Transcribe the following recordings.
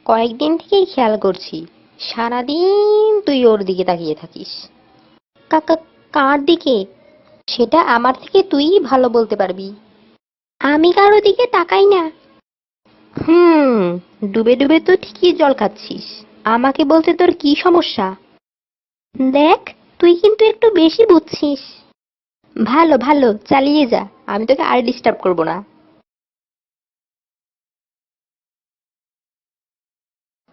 কয়েকদিন থেকেই খেয়াল করছি, সারাদিন তুই ওর দিকে তাকিয়ে থাকিস। কাকা, কার দিকে? সেটা আমার থেকে তুইই ভালো বলতে পারবি। আমি কারো দিকে তাকাই না। হুম, ডুবে ডুবে তো ঠিকই জল খাচ্ছিস। আমাকে বলতে তোর কি সমস্যা? দেখ, তুই কিন্তু একটু বেশি বুঝছিস। ভালো ভালো, চালিয়ে যা, আমি তোকে আর ডিস্টার্ব করব না।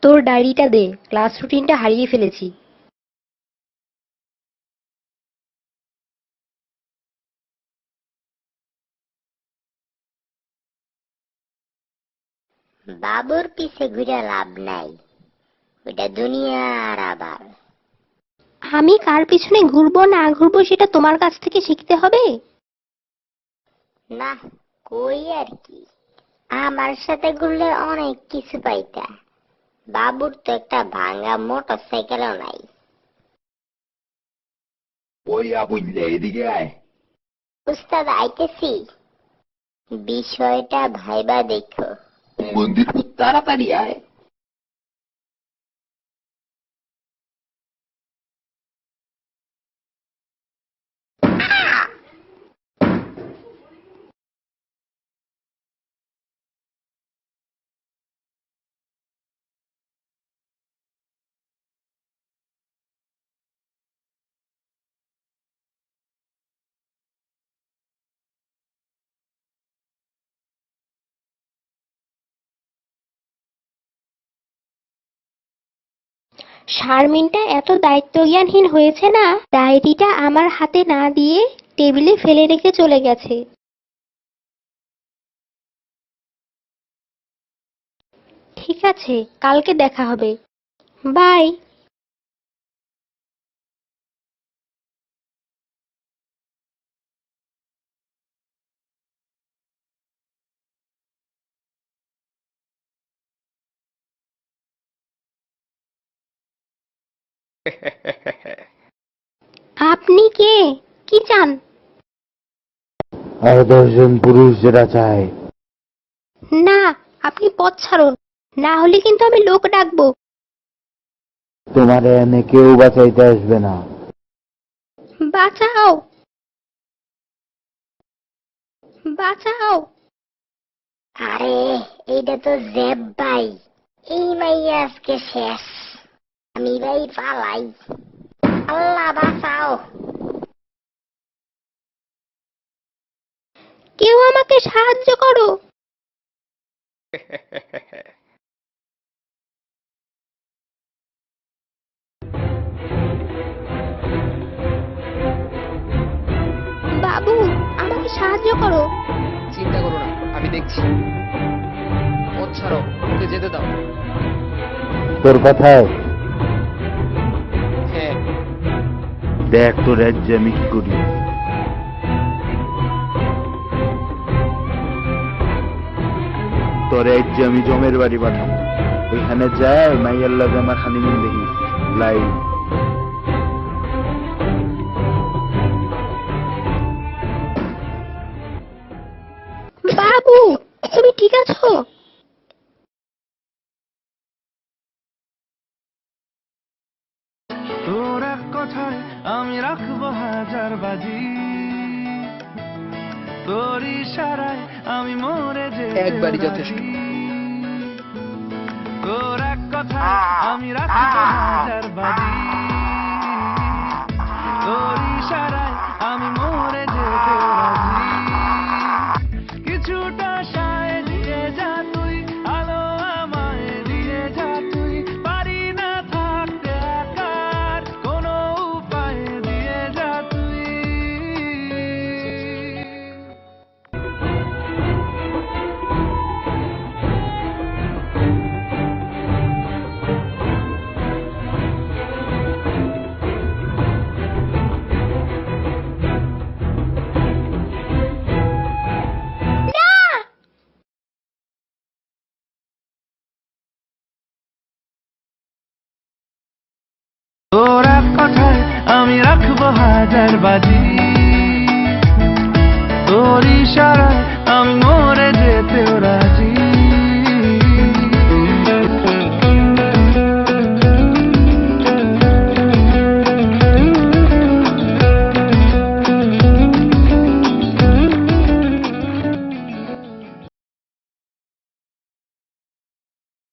তোর ডায়েরিটা দে, ক্লাস রুটিনটা হারিয়ে ফেলেছি। বাবুর পিছে ঘুরে লাভ নাই, ওটা দুনিয়ার আবার। আমি কার পিছনে ঘুরবো না ঘুরবো সেটা তোমার কাছ থেকে শিখতে হবে। না, কই আর কি, আমার সাথে ঘুরলে অনেক কিছু পাইতা। বাবুর তো একটা ভাঙা মোটর সাইকেলও নাই। ওই বুঝলে এদিকে আয়। উস্তাদ, আইতেছি। বিষয়টা ভাইবা দেখো। মন্দির খুব তাড়াতাড়ি আয়। শারমিনটা এত দায়িত্বজ্ঞানহীন হয়েছে না, ডায়েরিটা আমার হাতে না দিয়ে টেবিলে ফেলে রেখে চলে গেছে। ঠিক আছে, কালকে দেখা হবে। বাই। আপনি কে? কি চান? আর 10 জন পুরুষ যেটা চায়। না, আপনি পথ ছাড়ুন, না হলে কিন্তু আমি লোক ডাকবো। তোমারে এনে কেউ বাঁচাইতে আসবে না। বাঁচাও, বাঁচাও। আরে, এইটা তো জেব ভাই। এই মাইয়া আজকে শেষ। আমি ভাই পালাই। আল্লাহ বাঁচাও। কেউ আমাকে সাহায্য করো। বাবু, আমাকে সাহায্য করো। চিন্তা করো না, আমি দেখছি। পথ ছাড়ো, ওকে যেতে দাও। তোর কথায় হ্যাঁ, দেখ তোর রাজ্যে আমি কি করি। তোর রাজ্যে আমি জমের বাড়ি বানাবো। ওইখানে যায় মাইয়ার লাগে আমার হানিমুন দেখি লাইভ। বাবু, তুমি ঠিক আছো? তোর এক কথায় আমি রাখবো হাজার বাজি, তোর ইশারায় আমি মরে যেতে একবারই রাজি। যথেষ্ট। তোর এক কথায় আমি রাখবো হাজার বাজি, তোর ইশারায় আমি মরে যেতে রাজি। কিছুটা সায় দিয়ে যা তুই, আলো আমায় দিয়ে যা তুই। পারি না থাকতে একার কোনো উপায় দিয়ে যা তুই।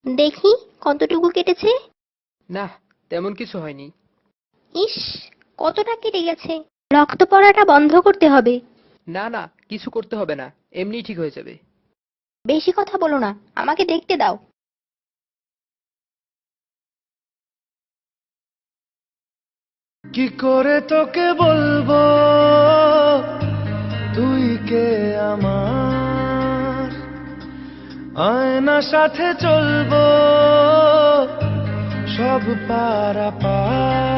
দেখি কতটুকু কেটেছে। না, তেমন কিছু হয়নি। ইস, কতটা কেটে গেছে। রক্ত পড়াটা বন্ধ করতে হবে। না না, কিছু করতে হবে না, এমনিই ঠিক হয়ে যাবে। বেশি কথা বলো না, আমাকে দেখতে দাও। কি করে তোকে বলবো তুই কে আমার, আয়না সাথে চলবো সব পারাপার,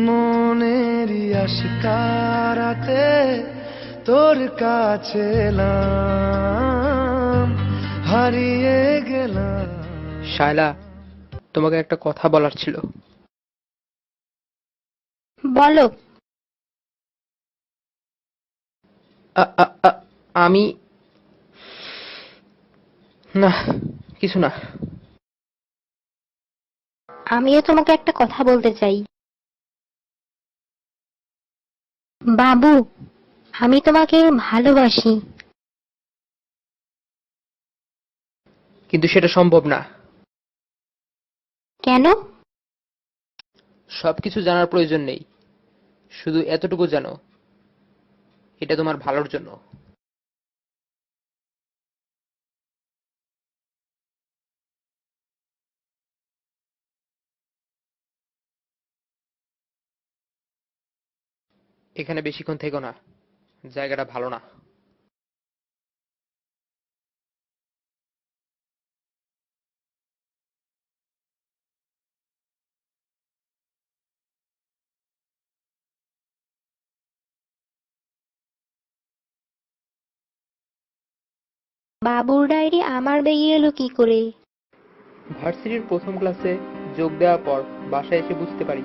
মনেরই আশকারাতে তোর কাছে এলাম, হারিয়ে গেলাম। শায়লা, তোমাকে একটা কথা বলার ছিল। বলো। আমি না, কিছু না। আমিও তোমাকে একটা কথা বলতে চাই। বাবু, আমি তোমাকে ভালোবাসি। কিন্তু সেটা সম্ভব না। কেন? সবকিছু জানার প্রয়োজন নেই, শুধু এতটুকু জানো, এটা তোমার ভালোর জন্য। এখানে বেশিক্ষণ থেকো না, জায়গাটা ভালো না। বাবুর ডায়েরি আমার ব্যাগে এলো কি করে? ভার্সিটির প্রথম ক্লাসে যোগ দেওয়ার পর বাসায় এসে বুঝতে পারি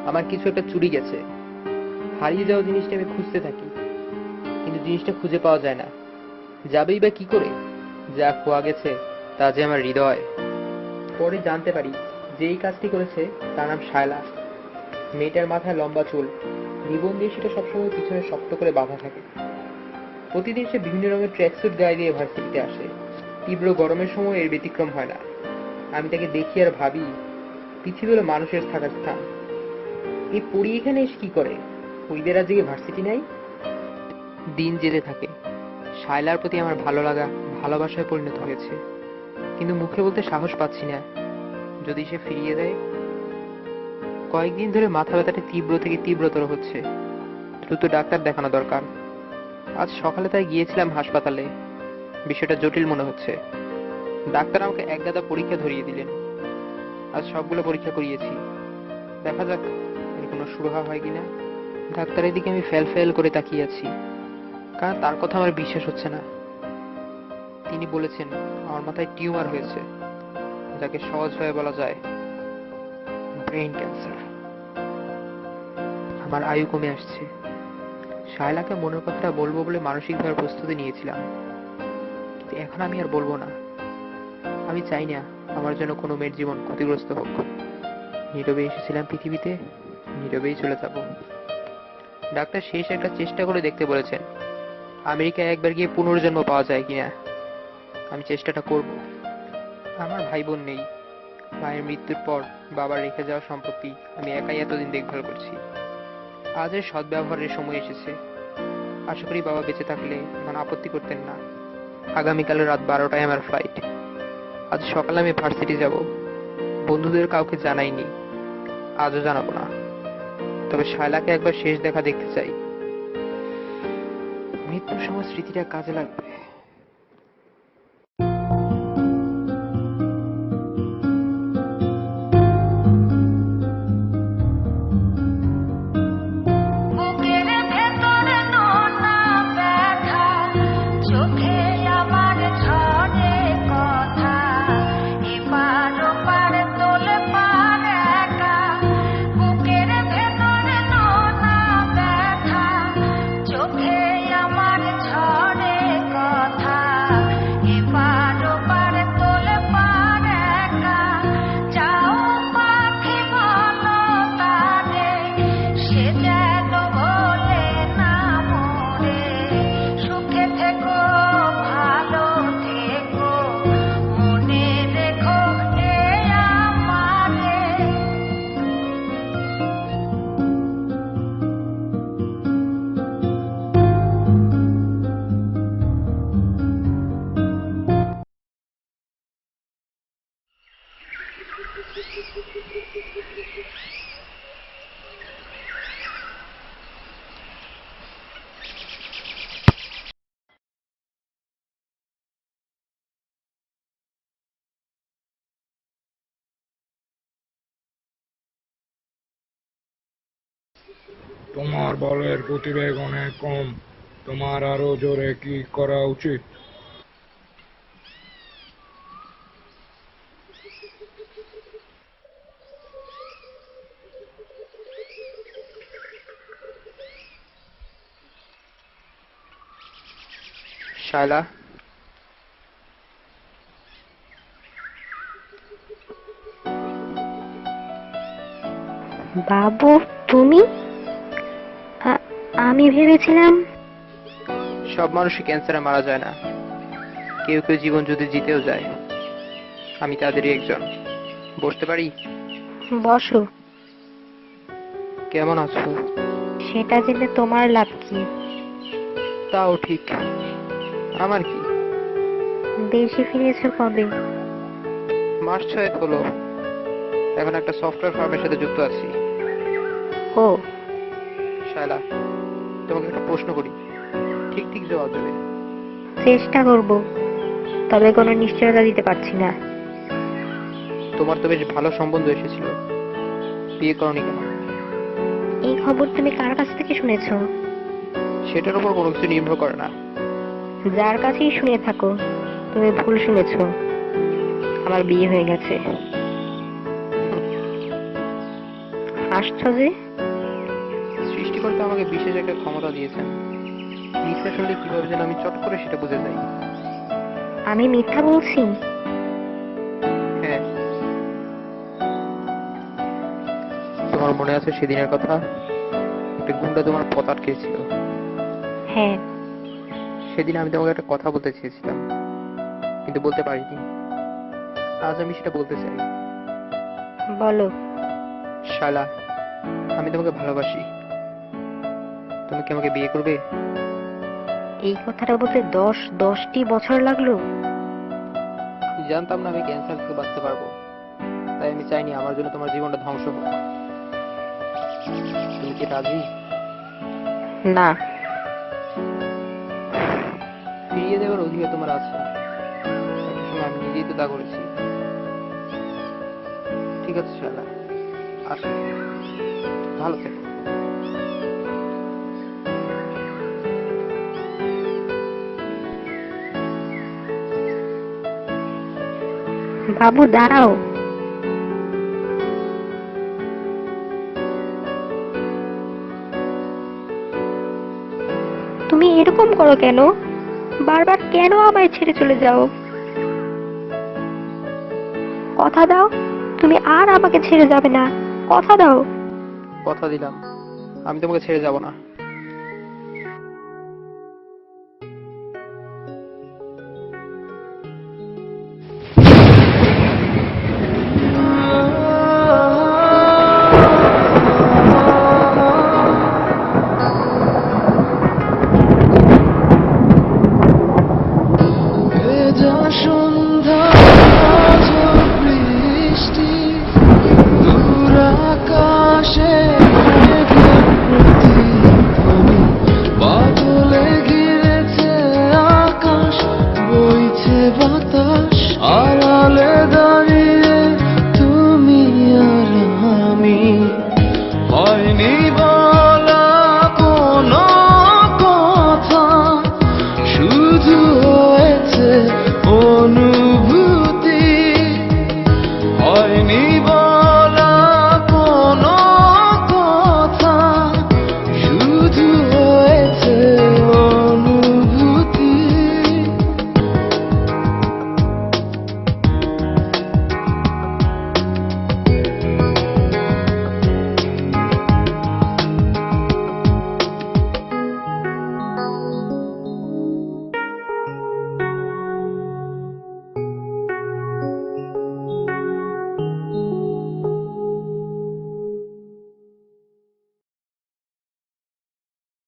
আমার কিছু একটা চুরি গেছে। হারিয়ে যাওয়া জিনিসটা আমি খুঁজতে থাকি, কিন্তু জিনিসটা খুঁজে পাওয়া যায় না। যাবেই বা কি করে? যা খোয়া গেছে তা যে আমার হৃদয়। পরে জানতে পারি যে এই কাজটি করেছে তার নাম শায়লা। মেয়েটার মাথায় লম্বা চুল, রিবন দিয়ে সেটা সবসময় পিছনে শক্ত করে বাঁধা থাকে। প্রতিদিন সে বিভিন্ন রঙের ট্র্যাকস্যুট গায়ে দিয়ে ভার্সিটিতে আসে। তীব্র গরমের সময় এর ব্যতিক্রম হয় না। আমি তাকে দেখি আর ভাবি, পৃথিবী হলো মানুষের থাকার স্থান। এই পরি এখানে এসে কি করে? ওইদের আজকে ভার্সিটি নাই? দিন যেতে থাকে, শায়লার প্রতি আমার ভালো লাগা ভালোবাসায় পরিণত হয়েছে, কিন্তু মুখে বলতে সাহস পাচ্ছি না। যদি সে ফিরিয়ে দেয়? কয়েকদিন ধরে মাথা ব্যথাটা তীব্র থেকে তীব্রতর হচ্ছে, দ্রুত ডাক্তার দেখানো দরকার। আজ সকালে তাই গিয়েছিলাম হাসপাতালে। বিষয়টা জটিল মনে হচ্ছে। ডাক্তার আমাকে এক গাদা পরীক্ষা ধরিয়ে দিলেন। আজ সবগুলো পরীক্ষা করিয়েছি, দেখা যাক এর কোনো সুরাহা হয় কিনা। ডাক্তারের দিকে আমি ফেল ফেল করে তাকিয়ে আছি, কারণ তার কথা আমার বিশ্বাস হচ্ছে না। তিনি বলেছেন আমার মাথায় টিউমার হয়েছে, যাকে সহজভাবে বলা যায় ব্রেন ক্যান্সার। আমার আয়ু কমে আসছে। শায়লাকে মনের কথাটা বলবো বলে মানসিকভাবে প্রস্তুতি নিয়েছিলাম, কিন্তু এখন আমি আর বলবো না। আমি চাই না আমার জন্য কোনো মেয়ের জীবন ক্ষতিগ্রস্ত হোক। নীরবে এসেছিলাম পৃথিবীতে, নীরবেই চলে যাব। ডাক্তার শেষ একটা চেষ্টা করে দেখতে বলেছেন, আমেরিকায় একবার গিয়ে পুনর্জন্ম পাওয়া যায় কিনা। আমি চেষ্টাটা করব। আমার ভাই বোন নেই। মায়ের মৃত্যুর পর বাবার রেখে যাওয়া সম্পত্তি আমি একাই এতদিন দেখভাল করছি। আজ এর সদ্ব্যবহারের সময় এসেছে। আশা করি বাবা বেঁচে থাকলে আমার আপত্তি করতেন না। আগামীকাল রাত 12টায় আমার ফ্লাইট। আজ সকালে আমি ভার্সিটি যাব। বন্ধুদের কাউকে জানাইনি, আজও জানাবো না। তবে শায়লাকে একবার শেষ দেখা দেখতে চাই। মৃত্যুর সময় স্মৃতিটা কাজে লাগবে। বুকের ভেতরে নোনা ব্যথা, চোখে আমার ঝরে কথা, এপার ওপার তোলে পার একা। বুকের ভেতরে নোনা ব্যথা, চোখে আমার ঝরে কথা, এপার ওপার তোলে পার একা। যাও পাখি বলো তারে, সে যেন বলে না মরে। সুখে থেকো, ভালো থেকো, মনে তোমার বলের গতিবেগ অনেক কম, তোমার আরো জোরে কি করা উচিত? শায়লা, বাবু, তুমি? আমি ভেবেছিলাম। সব মানুষই ক্যান্সারে মারা যায় না, কেউ কেউ জীবন যুদ্ধে জিতেও যায়। আমি তাদেরই একজন। বসতে পারি? বসো। কেমন আছো? সেটা জেনে তোমার লাভ কি? তাও ঠিক, আমার কি? দেশে ফিরেছো কবে? মাস 6 হলো। এখন একটা সফটওয়্যার ফার্মের সাথে যুক্ত আছি। ও, শায়লা, তোমাকে একটা প্রশ্ন করি, ঠিক ঠিক জবাব দেবে। চেষ্টা করব, তবে কোনো নিশ্চয়তা দিতে পারছি না। তোমার তো বেশ ভালো সম্বন্ধ এসেছিল, বিয়ে করনি কেন? এই খবর তুমি কার কাছ থেকে শুনেছো? সেটার উপর কোনো কিছু নির্ভর করে না। যার কাছেই শুনে থাকো, তুমি ভুল শুনেছো। আমার বিয়ে হয়ে গেছে। হাসছো যে? সৃষ্টিকর্তা আমাকে বিশেষ একটা ক্ষমতা দিয়েছেন। মিথ্যা শুনলে কিভাবে যেন আমি চট করে সেটা বুঝে যাই। আমি মিথ্যা বলছি? হ্যাঁ। তোমার মনে আছে সেদিনের কথা? একটা গুন্ডা তোমার পথ আটকেছিল। হ্যাঁ। সেদিন আমি তোমাকে একটা কথা বলতে চেয়েছিলাম, কিন্তু বলতে পারিনি। আজ আমি সেটা বলতে চাই। বলো। শালা, আমি তোমাকে ভালোবাসি। তুমি কি আমাকে বিয়ে করবে? এই কথাটা বলতে 10টি বছর লাগলো? আমি জানতাম না আমি ক্যান্সার থেকে বাঁচতে পারবো, তাই আমি চাইনি আমার জন্য তোমার জীবনটা ধ্বংস হোক। তুমি কি রাজি? না। ফিরিয়ে দেওয়ার অধিকার তোমার আছে। একটা সময় আমি নিজেই তো তা করেছি। ঠিক আছে শালা, আসো, ভালো থেকো। বাবু, দাঁড়াও। তুমি এরকম করো কেন? বারবার কেন আমায় ছেড়ে চলে যাও? কথা দাও, তুমি আর আমাকে ছেড়ে যাবে না। কথা দাও। কথা দিলাম, আমি তোমাকে ছেড়ে যাব না। যা